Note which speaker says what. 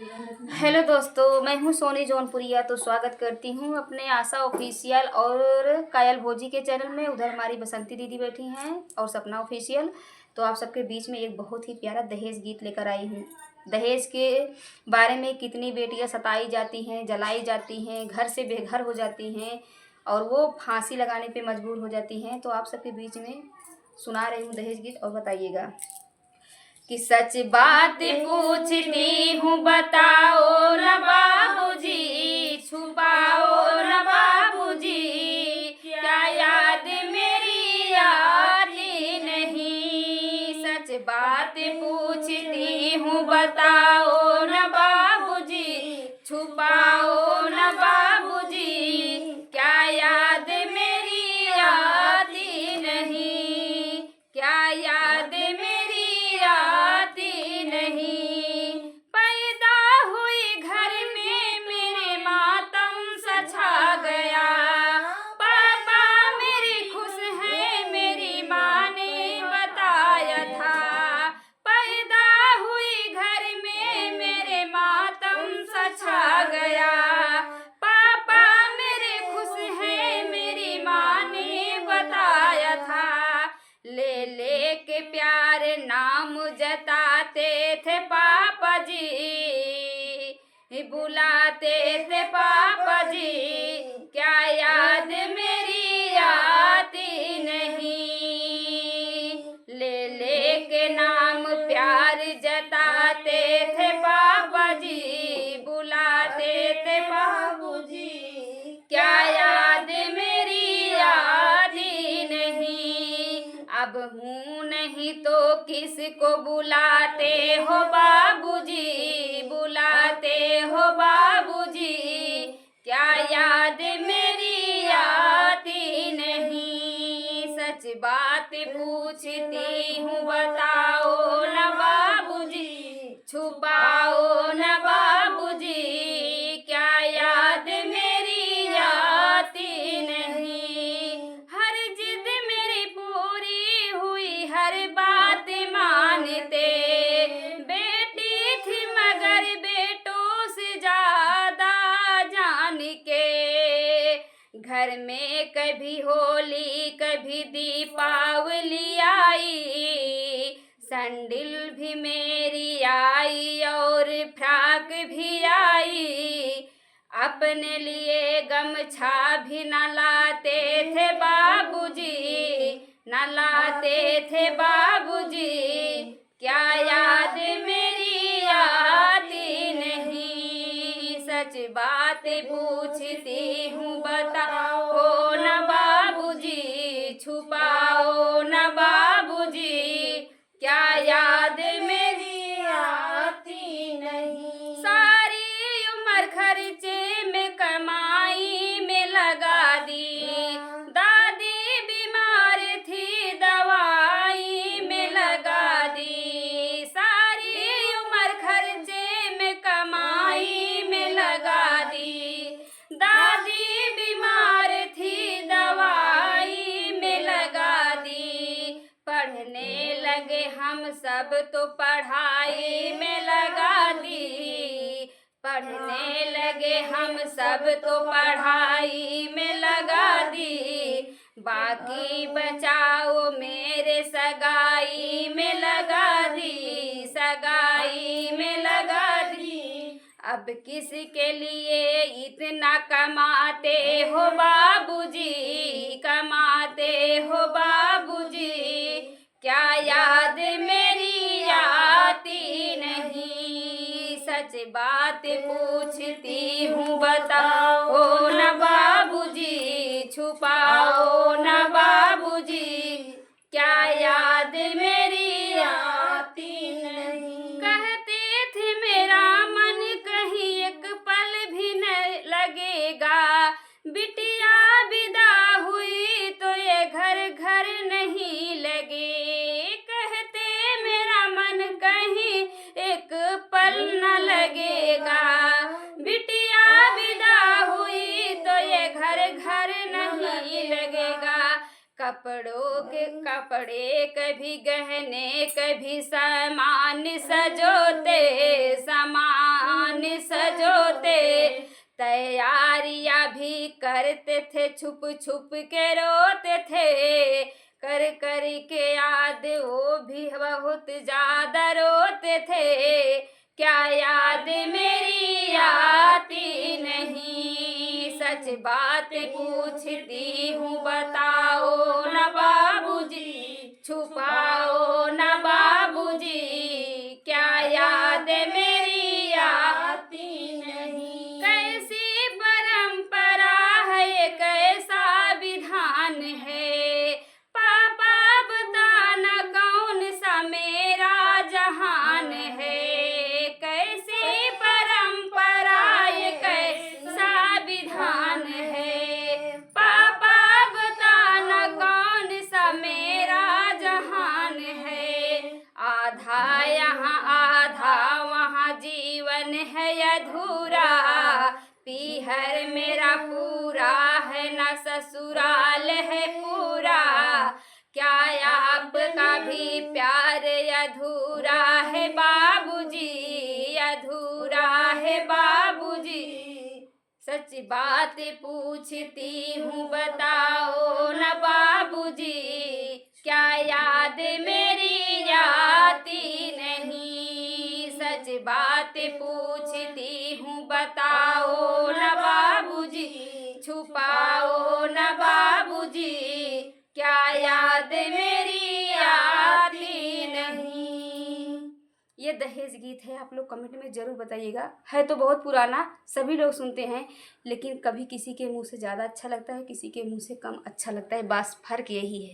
Speaker 1: Hello दोस्तों, मैं हूं सोनी जौनपुरिया। तो स्वागत करती हूं अपने आशा ऑफिशियल और कायल भोजी के चैनल में। उधर हमारी बसंती दीदी बैठी हैं और सपना ऑफिशियल। तो आप सबके बीच में एक बहुत ही प्यारा दहेज गीत लेकर आई हूं। दहेज के बारे में कितनी बेटियां सताई जाती हैं, जलाई जाती हैं, घर से बेघर हो जाती हैं और वो फांसी लगाने पे मजबूर हो जाती हैं। तो आप सबके बीच में सुना रही हूँ दहेज गीत और बताइएगा कि सच बात पूछती हूँ, बताओ न बाबूजी, छुपाओ न बाबूजी, क्या याद मेरी आती नहीं। सच बात पूछती हूँ, बताओ न बाबूजी, छुपाओ न बाबूजी, क्या याद मेरी आती नहीं, क्या याद मेरी आती नहीं। पैदा हुई घर में मेरे मातम सा छा गया, पापा मेरे खुश हैं मेरी माँ ने बताया था। पैदा हुई घर में मेरे मातम सा छा गया, पापा मेरे खुश हैं मेरी माँ ने बताया था। ले ले के प्यार नाम जताते थे पापा जी, बुलाते थे पापा जी, क्या याद मेरी आती नहीं। ले ले के नाम प्यार जताते थे पापा जी, बुलाते थे बाबू जी, क्या याद मेरी आती नहीं। अब हूँ नहीं तो किसको बुलाते हो बाबूजी, बुलाते हो बाबूजी, क्या याद मेरी आती नहीं। सच बात पूछती हूँ, बताओ न बाबूजी, छुपाओ न बाबूजी, क्या याद मेरी आती नहीं। हर जिद मेरी पूरी हुई, हर बात मानते, बेटी थी मगर बेटों से ज्यादा जान के। घर में कभी होली कभी दीपावली आई, सैंडल भी मेरी आई और फ्रॉक भी आई। अपने लिए गमछा भी न लाते थे बाबूजी, न लाते थे बाबूजी, क्या याद मेरी आती नहीं। सच बात पूछती हूँ, बताओ न बाबूजी, छुपाओ न बाबूजी, क्या याद मेरी आती नहीं। सारी उम्र खर्चे में कमाई में लगा दी, दादी बीमार थी दवाई में लगा दी। सारी उम्र खर्चे में कमाई में लगा दी, दादी बीमार थी दवाई में लगा दी। पढ़ने लगे हम सब तो पढ़ाई में लगा दी, पढ़ने लगे हम सब तो पढ़ाई में लगा दी। बाकी बचाओ मेरे सगाई में लगा दी, सगाई में लगा दी। अब किसके लिए इतना कमाते हो बाबूजी, कमाते हो बाबूजी, क्या याद मेरी आती नहीं। सच बात पूछती हूँ, बताओ न बाबूजी, छुपाओ न बाबूजी, क्या याद मेरी आती नहीं। कहते थे मेरा मन कहीं एक पल भी न लगेगा, बिटिया विदा हुई तो ये घर घर नहीं लगे। कहते मेरा मन कहीं एक पल न लगेगा, बिटिया विदा हुई तो ये घर घर नहीं लगेगा। कपड़े कभी गहने कभी सामान सजोते, सामान होते, तैयारियां भी करते थे, छुप छुप के रोते थे, कर कर के याद वो भी बहुत ज्यादा रोते थे, क्या याद मेरी आती नहीं, सच बात पूछती हूँ बताओ न बाबूजी, छुपाओ न बाबूजी, क्या याद मेरी आती नहीं। कैसी परंपरा है, कैसा विधान है, पापा बताना कौन सा मेरा जहान है, कैसी परंपरा ये कैसा विधान है, पापा बताना कौन सा मेरा जहान है, आधा यहाँ आधा वहाँ जीवन है अधूरा, पीहर मेरा पूरा है न ससुराल है पूरा, क्या आपका भी प्यार अधूरा है बाबूजी, अधूरा है बाबूजी, सच बात पूछती हूँ बताओ न बाबूजी, क्या याद मेरी आती नहीं, सच बात पूछती हूँ बताओ न बाबूजी, छुपाओ न बाबूजी, क्या याद मेरी आती नहीं। ये दहेज गीत है, आप लोग कमेंट में ज़रूर बताइएगा। है तो बहुत पुराना, सभी लोग सुनते हैं, लेकिन कभी किसी के मुंह से ज़्यादा अच्छा लगता है, किसी के मुंह से कम अच्छा लगता है, बस फर्क यही है।